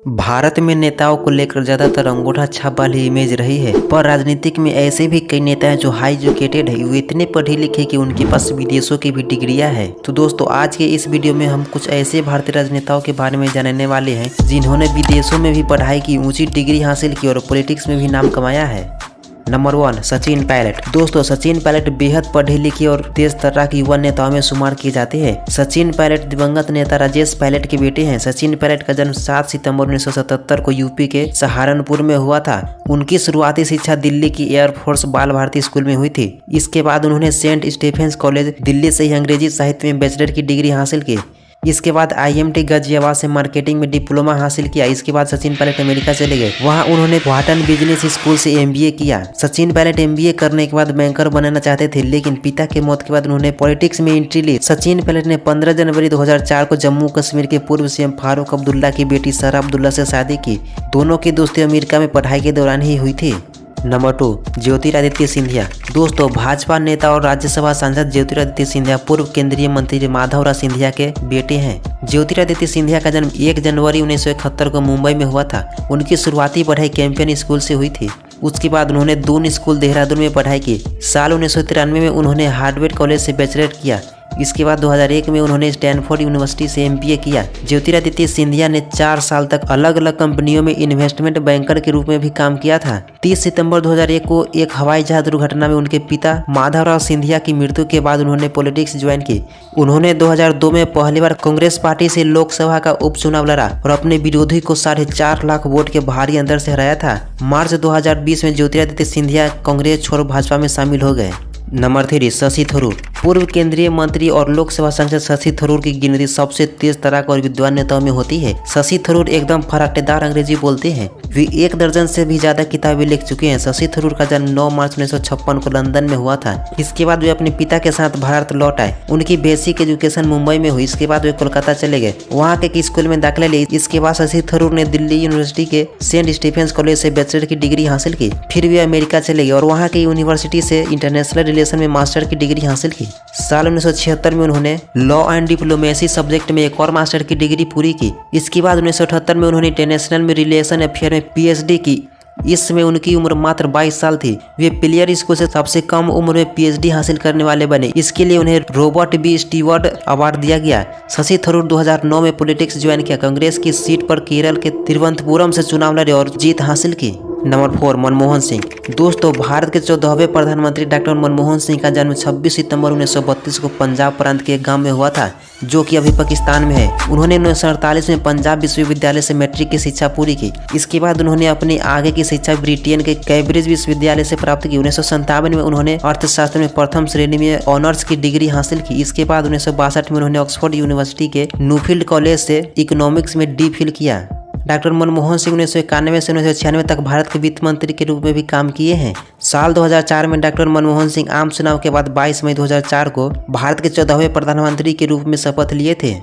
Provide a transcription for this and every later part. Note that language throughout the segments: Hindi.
भारत में नेताओं को लेकर ज्यादातर अंगूठा छाप वाली इमेज रही है, पर राजनीतिक में ऐसे भी कई नेता हैं जो हाई एजुकेटेड है। वो इतने पढ़े लिखे कि उनके पास विदेशों की भी डिग्रियां है। तो दोस्तों, आज के इस वीडियो में हम कुछ ऐसे भारतीय राजनेताओं के बारे में जानने वाले हैं जिन्होंने विदेशों में भी पढ़ाई की, ऊंची डिग्री हासिल की और पॉलिटिक्स में भी नाम कमाया है। नंबर 1, सचिन पायलट। दोस्तों, सचिन पायलट बेहद पढ़े लिखे और तेज तर्राक युवा नेताओं में शुमार किए जाते हैं। सचिन पायलट दिवंगत नेता राजेश पायलट के बेटे हैं। सचिन पायलट का जन्म 7 सितंबर 1977 को यूपी के सहारनपुर में हुआ था। उनकी शुरुआती शिक्षा दिल्ली की एयरफोर्स बाल भारती स्कूल में हुई थी। इसके बाद उन्होंने सेंट स्टीफेंस कॉलेज दिल्ली से ही अंग्रेजी साहित्य में बैचलर की डिग्री हासिल की। इसके बाद IMT गाजियाबाद से मार्केटिंग में डिप्लोमा हासिल किया। इसके बाद सचिन पायलट अमेरिका चले गए। वहां उन्होंने व्हाटन बिजनेस स्कूल से MBA किया। सचिन पायलट MBA करने के बाद बैंकर बनना चाहते थे, लेकिन पिता के मौत के बाद उन्होंने पॉलिटिक्स में एंट्री ली। सचिन पायलट ने 15 जनवरी 2004 को जम्मू कश्मीर के पूर्व CM फारूक अब्दुल्ला की बेटी सारा अब्दुल्ला से शादी की। दोनों की दोस्ती अमेरिका में पढ़ाई के दौरान ही हुई थी। नंबर 2, ज्योतिरादित्य सिंधिया। दोस्तों, भाजपा नेता और राज्यसभा सांसद ज्योतिरादित्य सिंधिया पूर्व केंद्रीय मंत्री माधवराव सिंधिया के बेटे हैं। ज्योतिरादित्य सिंधिया का जन्म 1 जनवरी 1971 को मुंबई में हुआ था। उनकी शुरुआती पढ़ाई कैंपियन स्कूल से हुई थी। उसके बाद उन्होंने दून स्कूल देहरादून में पढ़ाई की। साल 1993 में उन्होंने हार्वर्ड कॉलेज से बैचलर किया। इसके बाद 2001 में उन्होंने स्टैनफोर्ड यूनिवर्सिटी से MBA किया। ज्योतिरादित्य सिंधिया ने 4 साल तक अलग अलग कंपनियों में इन्वेस्टमेंट बैंकर के रूप में भी काम किया था। 30 सितंबर 2001 को एक हवाई जहाज दुर्घटना में उनके पिता माधवराव सिंधिया की मृत्यु के बाद उन्होंने पॉलिटिक्स ज्वाइन की। उन्होंने 2002 में पहली बार कांग्रेस पार्टी से लोकसभा का उपचुनाव लड़ा और अपने विरोधी को 4.5 लाख वोट के भारी अंतर से हराया था। मार्च 2020 में ज्योतिरादित्य सिंधिया कांग्रेस छोड़ भाजपा में शामिल हो गए। नंबर 3, शशि थरूर। पूर्व केंद्रीय मंत्री और लोकसभा सांसद शशि थरूर की गिनती सबसे तेज तर्राक और विद्वान नेताओं में होती है। शशि थरूर एकदम फराटेदार अंग्रेजी बोलते हैं। वे 1 दर्जन से भी ज्यादा किताबें लिख चुके हैं। शशि थरूर का जन्म 9 मार्च 1956 को लंदन में हुआ था। इसके बाद वे अपने पिता के साथ भारत लौट आए। उनकी बेसिक एजुकेशन मुंबई में हुई। इसके बाद वे कोलकाता चले गए, वहाँ के स्कूल में दाखिला ली। इसके बाद शशि थरूर ने दिल्ली यूनिवर्सिटी के सेंट स्टीफेंस कॉलेज से बैचलर की डिग्री हासिल की। फिर वे अमेरिका चले गए और वहाँ की यूनिवर्सिटी से इंटरनेशनल रिलेशन में मास्टर की डिग्री हासिल की। साल 1976 में उन्होंने लॉ एंड डिप्लोमेसी सब्जेक्ट में एक और मास्टर की डिग्री पूरी की। इसके बाद 1978 में उन्होंने इंटरनेशनल में रिलेशन अफेयर में PhD की। इसमें उनकी उम्र मात्र 22 साल थी। वे पिलियर स्कूल से सबसे कम उम्र में PhD हासिल करने वाले बने। इसके लिए उन्हें रॉबर्ट B. स्टीवर्ट अवार्ड दिया गया। शशि थरूर 2009 में पॉलिटिक्स ज्वाइन किया। कांग्रेस की सीट पर केरल के तिरुवनंतपुरम से चुनाव लड़े और जीत हासिल की। नंबर 4, मनमोहन सिंह। दोस्तों, भारत के 14वें प्रधानमंत्री डॉक्टर मनमोहन सिंह का जन्म 26 सितंबर 1932 को पंजाब प्रांत के एक गांव में हुआ था, जो कि अभी पाकिस्तान में है। उन्होंने 1948 में पंजाब विश्वविद्यालय से मैट्रिक की शिक्षा पूरी की। इसके बाद उन्होंने अपनी आगे की शिक्षा ब्रिटेन के कैम्ब्रिज विश्वविद्यालय से प्राप्त की। 1957 में उन्होंने अर्थशास्त्र में प्रथम श्रेणी में ऑनर्स की डिग्री हासिल की। इसके बाद 1962 में उन्होंने ऑक्सफोर्ड यूनिवर्सिटी के न्यूफील्ड कॉलेज से इकोनॉमिक्स में DPhil किया। डॉक्टर मनमोहन सिंह 1991 से 1996 तक भारत के वित्त मंत्री के रूप में भी काम किए हैं। साल 2004 में डॉक्टर मनमोहन सिंह आम चुनाव के बाद 22 मई 2004 को भारत के 14वें प्रधानमंत्री के रूप में शपथ लिए थे।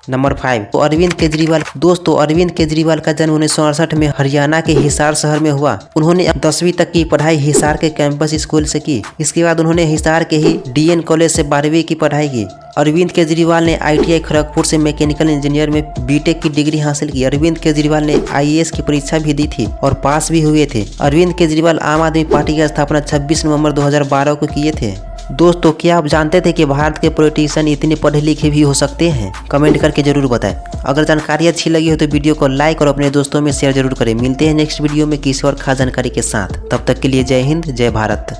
नंबर 5, अरविंद केजरीवाल। दोस्तों, अरविंद केजरीवाल का जन्म 1968 में हरियाणा के हिसार शहर में हुआ। उन्होंने 10वीं तक की पढ़ाई हिसार के कैंपस स्कूल से की। इसके बाद उन्होंने हिसार के ही DN कॉलेज से 12वीं की पढ़ाई की। अरविंद केजरीवाल ने ITI खड़गपुर से मैकेनिकल इंजीनियर में BTech की डिग्री हासिल की। अरविंद केजरीवाल ने IAS की परीक्षा भी दी थी और पास भी हुए थे। अरविंद केजरीवाल आम आदमी पार्टी की स्थापना 26 नवंबर 2012 को किए थे। दोस्तों, क्या आप जानते थे कि भारत के पॉलिटिशियन इतने पढ़े लिखे भी हो सकते हैं? कमेंट करके जरूर बताएं। अगर जानकारी अच्छी लगी हो तो वीडियो को लाइक और अपने दोस्तों में शेयर जरूर करें। मिलते हैं नेक्स्ट वीडियो में किसी और खास जानकारी के साथ। तब तक के लिए जय हिंद, जय भारत।